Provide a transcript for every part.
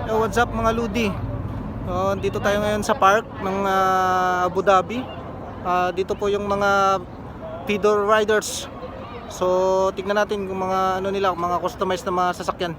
Yo, what's up mga Ludi? Dito tayo ngayon sa park ng Abu Dhabi. Dito po yung mga feeder riders. So tignan natin kung mga ano nila, mga customized na mga sasakyan.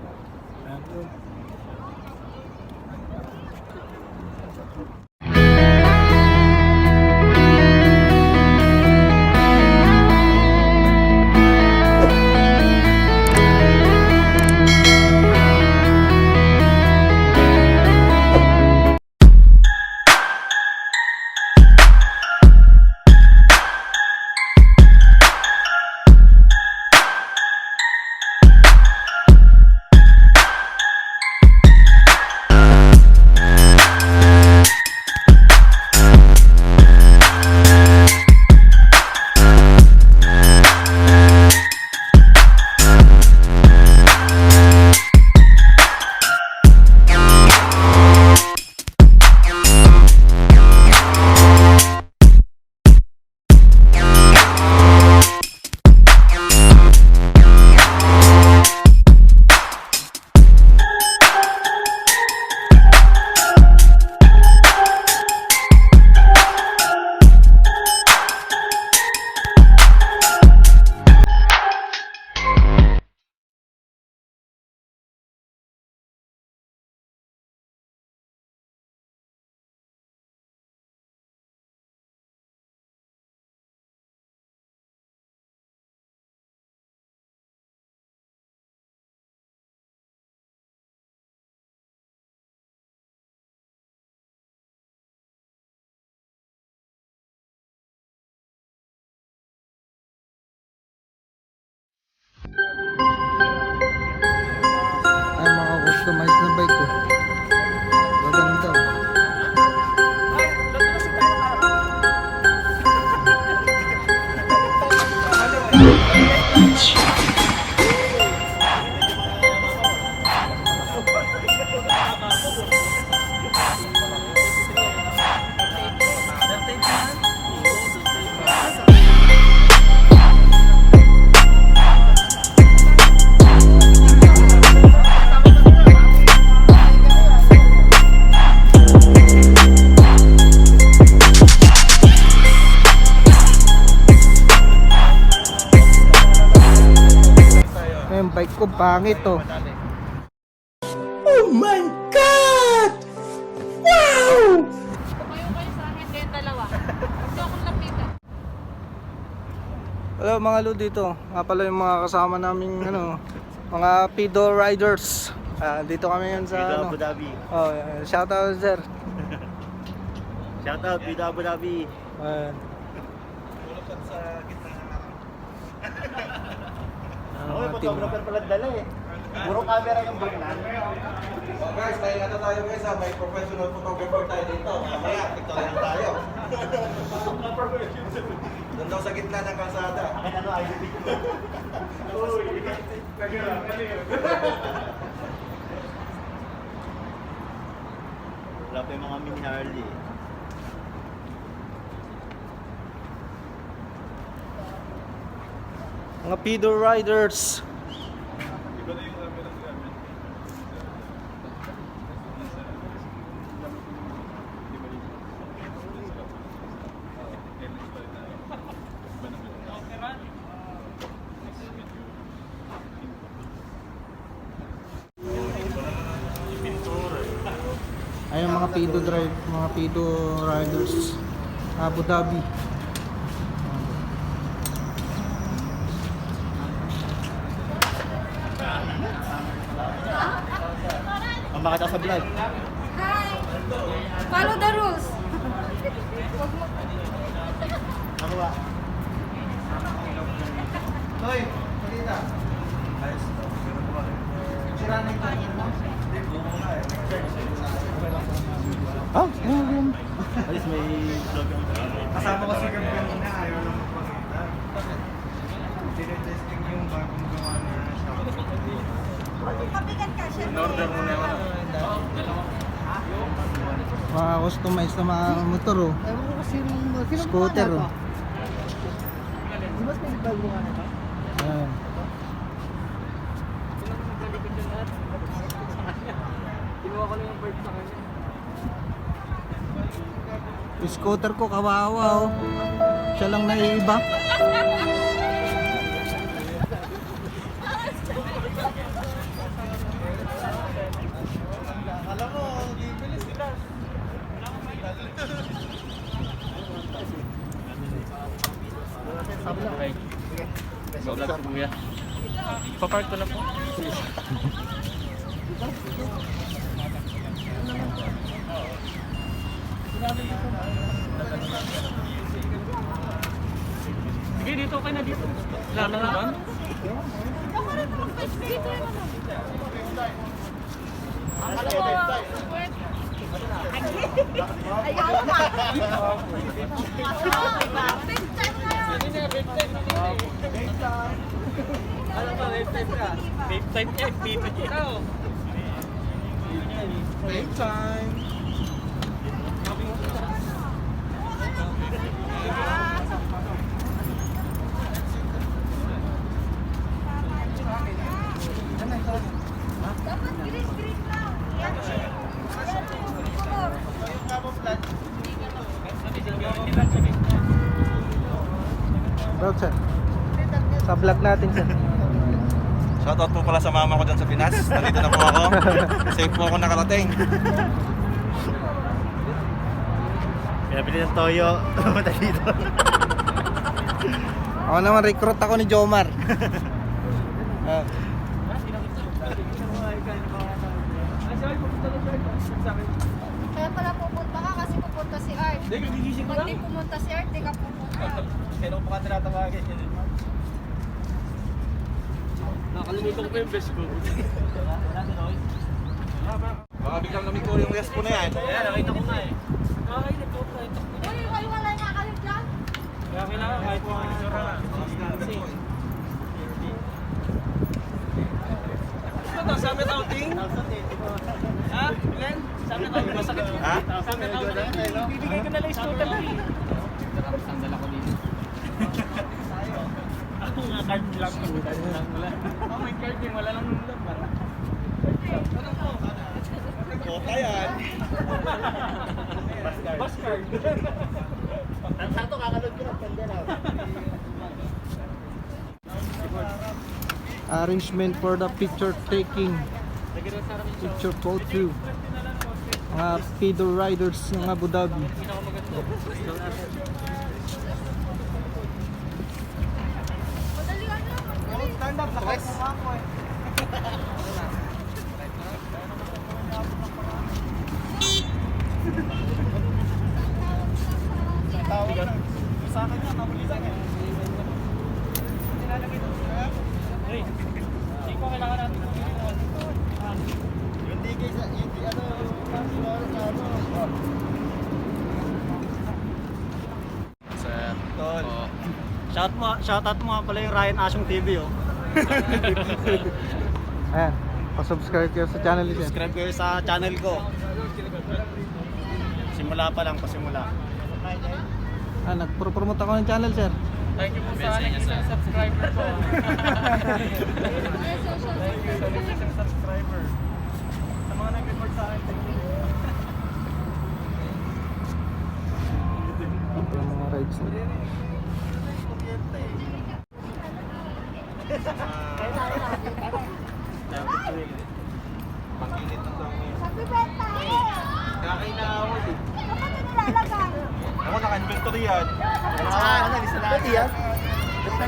Ay, mga customized na bike ko. Gaganda. Yung bike ko pangit oh. Oh my God! Wow! Tumayo kayo sa akin, kayong dalawa. Gusto akong lapitan. Hello mga Ludi, dito nga pala yung mga kasama naming ano, mga pedo riders. Dito kami ngayon sa Vida ano. Abu Dhabi. Oh, shout out sir. Shout out Vida Abu Dhabi. Ako yung photographer pala dala eh. Puro camera yung bignan. So guys, may ano tayo guys ha, may professional photographer tayo dito. Mamaya, pictorial tayo. Doon daw sa gitna ng kalsada. Akin ano, ID picture. Wala pa yung mga mini Harley eh. Mga pedo riders. Ayun mga pedo drive, mga pedo riders. Abu Dhabi. Ang makita sa vlog. Hi! Follow the rules. Ako ba? Hoy, salita. Ayos. Sira na yung kanin mo? Hindi, bumo nga eh. Ah, yun. At least may vlog yung Kasama ko si Gab kanina, ayaw lang magpakita. Bakit? Tinetesting yung bagong gawa na shop. Pabigat ka siya. In-order mo na yung ano? Mga customized na mga motor oh. Scooter oh. Ayan. Kinuha ko Yung scooter ko kawawa oh. Siya lang naiiba. Alam mo, di bilis sila. Papark ko na po. Sige, dito kayo na dito. Wala na naman. Dito yun ano. Ayaw na. Ano ba, lifetime ka? Lifetime ka, dito ikaw. Break time. Dapat green lang. Yan. Vlog sir. Sa vlog natin sir. Shoutout po pala sa mama ko dyan sa Pinas. Nandito na po ako. Safe po ako nakarating. Kaya bili ng toyo. Pumunta dito. Ako naman, recruit ako ni Jomar. Ah. Kaya pala pupunta ka kasi pupunta si Art. Pag di pumunta si Art, di ka pupunta. Kailan ko pa tinatawagin yun? Nakalimutan ko yung best ko. Baka biglang lumiko yung respo na yan. Ayan, nakita ko na eh. Nakakainig ko pa ito. Uy, wala nga kayo dyan. Kaya kailangan kahit mga Ano to, summit outing? Ha? Glenn? Summit outing, masakit yun. Ha? Summit outing. Bibigay ko na lang yung scooter lang eh. Sandal ako dito. Ako nga card lang. Wala. Oh, may card din. Wala lang nung laban. Kota yan. Bus card. Sakto kakalod ko ng panda na. Arrangement for the picture taking. Picture photo. Mga feeder riders ng Abu Dhabi. Madali ka na. Stand up, lakas mo ako eh. Tawag na. Sa akin yan, nabulisan yan. Hey, hindi ko kailangan natin. Yung tigay sa, yung ano, Sir. Tol. Shoutout mo nga pala yung Ryan Asyong TV oh. Ayan, pa-subscribe kayo sa channel niya. Subscribe kayo sa channel ko. Simula pa lang, pasimula. Ah, nagpro-promote ako ng channel sir. Thank you po sa isang subscriber po. Ay, social Thank you sa isang subscriber. Sa mga nag-report sa akin, thank you. Ito yung mga rides na. Pag-init ng tangin. Sabi benta eh. Kakainawad eh. Kapag nilalagay. Ako naka-inventory yan. Ano, lisa na. Pwede yan.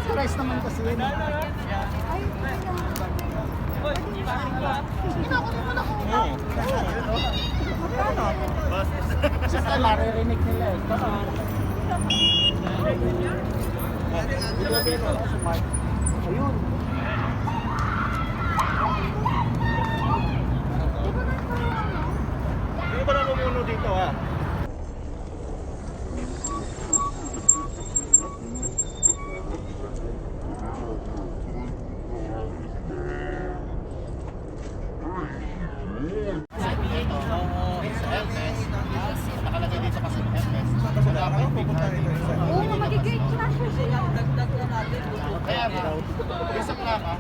Price naman kasi yun. Ay, Kinakunin mo na ko. Basta maririnig nila eh. Ayun. Hindi ba namumuno dito ha? Nakalagay dito kasi Hermes. Wala ka yung pupunta rito. Oo, na magigate crash ko sila. Kaya nga, isa plaka.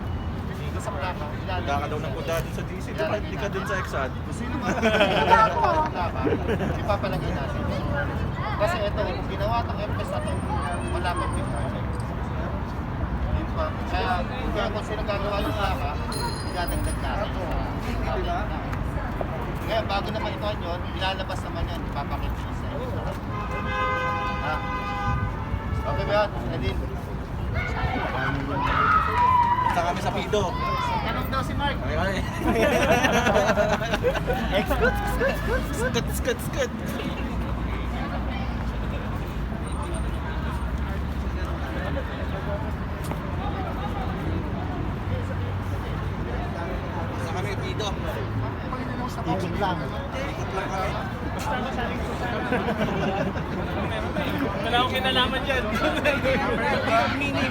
Isa plaka. Wala ka daw ng kuda dun sa GC. Hindi ka dun sa Exxon. Ano ba ako? Ipapalagay natin. Kasi ito, kung ginawa ng FS na ito, wala pang picture. Yun pa. Kaya kung sino gagawa yung plaka, idadagdag natin sa Ngayon, bago naman ito yun, ilalabas naman yan, ipapakita siya sa inyo. Ha? Okay ba yan? Edin? Punta kami sa Pido. Tanong daw si Mark. Okay. Skut. Punta kami sa Pido. Ikot lang. Wala akong kinalaman dyan. Mini.